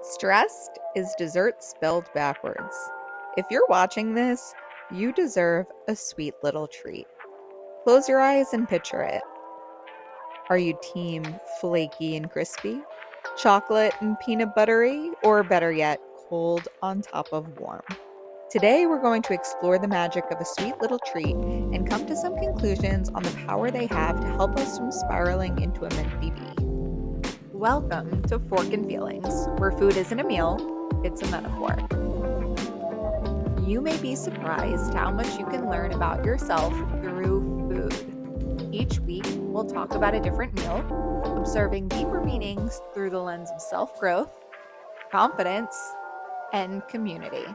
Stressed is dessert spelled backwards. If you're watching this, you deserve a sweet little treat. Close your eyes and picture it. Are you team flaky and crispy, chocolate and peanut buttery, or better yet, cold on top of warm? Today, we're going to explore the magic of a sweet little treat and come to some conclusions on the power they have to help us from spiraling into a mentee bee. Welcome to Fork and Feelings, where food isn't a meal, it's a metaphor. You may be surprised how much you can learn about yourself through food. Each week, we'll talk about a different meal, observing deeper meanings through the lens of self-growth, confidence, and community.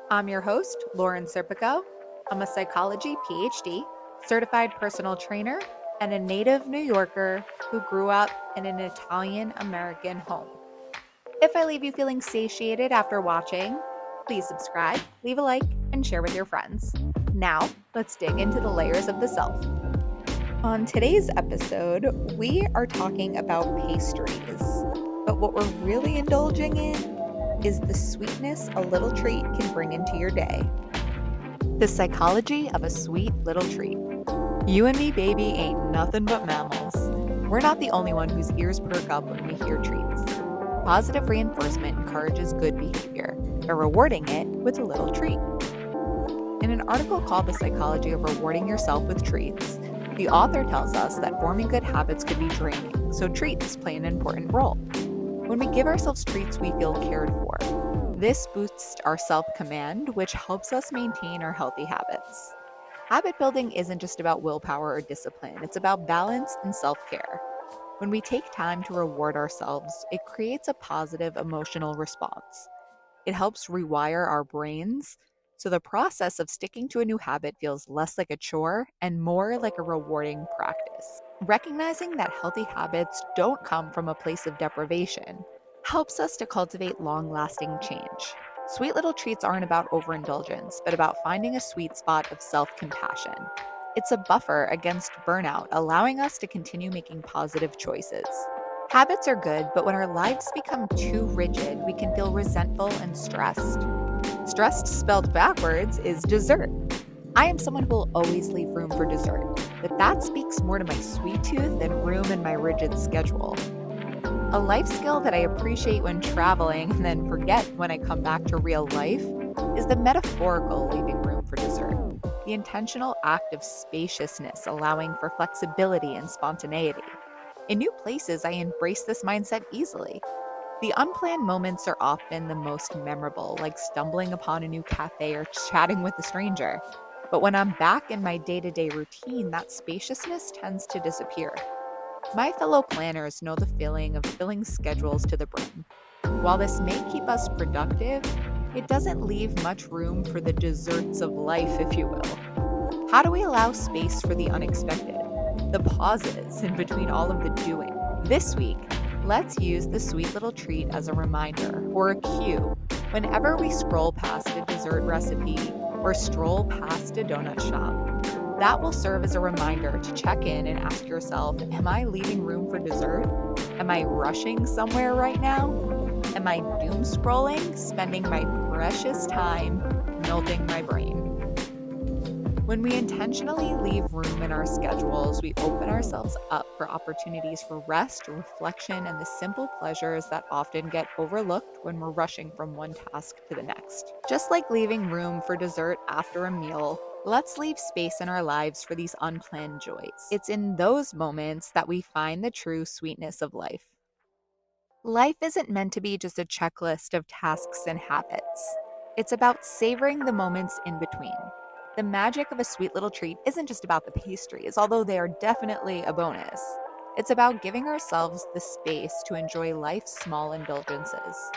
I'm your host, Lauren Serpico. I'm a psychology PhD, certified personal trainer, and a native New Yorker who grew up in an Italian-American home. If I leave you feeling satiated after watching, please subscribe, leave a like, and share with your friends. Now, let's dig into the layers of the self. On today's episode, we are talking about pastries, but what we're really indulging in is the sweetness a little treat can bring into your day. The psychology of a sweet little treat. You and me, baby, ain't nothing but mammals. We're not the only one whose ears perk up when we hear treats. Positive reinforcement encourages good behavior by rewarding it with a little treat. In an article called The Psychology of Rewarding Yourself with Treats, the author tells us that forming good habits could be draining, so treats play an important role. When we give ourselves treats, we feel cared for. This boosts our self-command, which helps us maintain our healthy habits. Habit building isn't just about willpower or discipline, it's about balance and self-care. When we take time to reward ourselves, it creates a positive emotional response. It helps rewire our brains, so the process of sticking to a new habit feels less like a chore and more like a rewarding practice. Recognizing that healthy habits don't come from a place of deprivation helps us to cultivate long-lasting change. Sweet little treats aren't about overindulgence, but about finding a sweet spot of self-compassion. It's a buffer against burnout, allowing us to continue making positive choices. Habits are good, but when our lives become too rigid, we can feel resentful and stressed. Stressed spelled backwards is dessert. I am someone who will always leave room for dessert, but that speaks more to my sweet tooth than room in my rigid schedule. A life skill that I appreciate when traveling and then forget when I come back to real life is the metaphorical leaving room for dessert. The intentional act of spaciousness allowing for flexibility and spontaneity. In new places, I embrace this mindset easily. The unplanned moments are often the most memorable, like stumbling upon a new cafe or chatting with a stranger. But when I'm back in my day-to-day routine, that spaciousness tends to disappear. My fellow planners know the feeling of filling schedules to the brim. While this may keep us productive, it doesn't leave much room for the desserts of life, if you will. How do we allow space for the unexpected? The pauses in between all of the doing? This week, let's use the sweet little treat as a reminder or a cue whenever we scroll past a dessert recipe or stroll past a donut shop. That will serve as a reminder to check in and ask yourself, am I leaving room for dessert? Am I rushing somewhere right now? Am I doom scrolling, spending my precious time melting my brain? When we intentionally leave room in our schedules, we open ourselves up for opportunities for rest, reflection, and the simple pleasures that often get overlooked when we're rushing from one task to the next. Just like leaving room for dessert after a meal, let's leave space in our lives for these unplanned joys. It's in those moments that we find the true sweetness of life. Life isn't meant to be just a checklist of tasks and habits. It's about savoring the moments in between. The magic of a sweet little treat isn't just about the pastries, although they are definitely a bonus. It's about giving ourselves the space to enjoy life's small indulgences.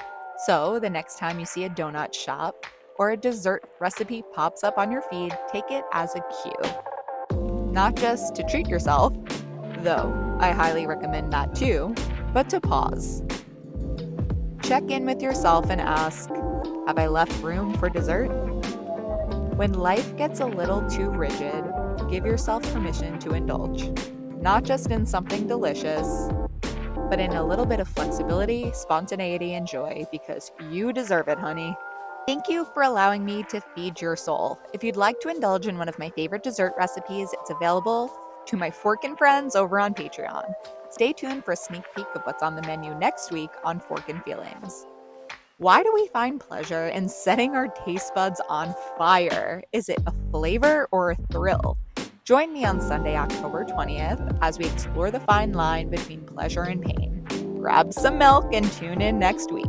So, the next time you see a donut shop or a dessert recipe pops up on your feed, take it as a cue. Not just to treat yourself, though I highly recommend that too, but to pause. Check in with yourself and ask, have I left room for dessert? When life gets a little too rigid, give yourself permission to indulge, not just in something delicious, but in a little bit of flexibility, spontaneity, and joy, because you deserve it, honey. Thank you for allowing me to feed your soul. If you'd like to indulge in one of my favorite dessert recipes, it's available to my Forkin friends over on Patreon. Stay tuned for a sneak peek of what's on the menu next week on Forkin Feelings. Why do we find pleasure in setting our taste buds on fire? Is it a flavor or a thrill? Join me on Sunday, October 20th, as we explore the fine line between pleasure and pain. Grab some milk and tune in next week.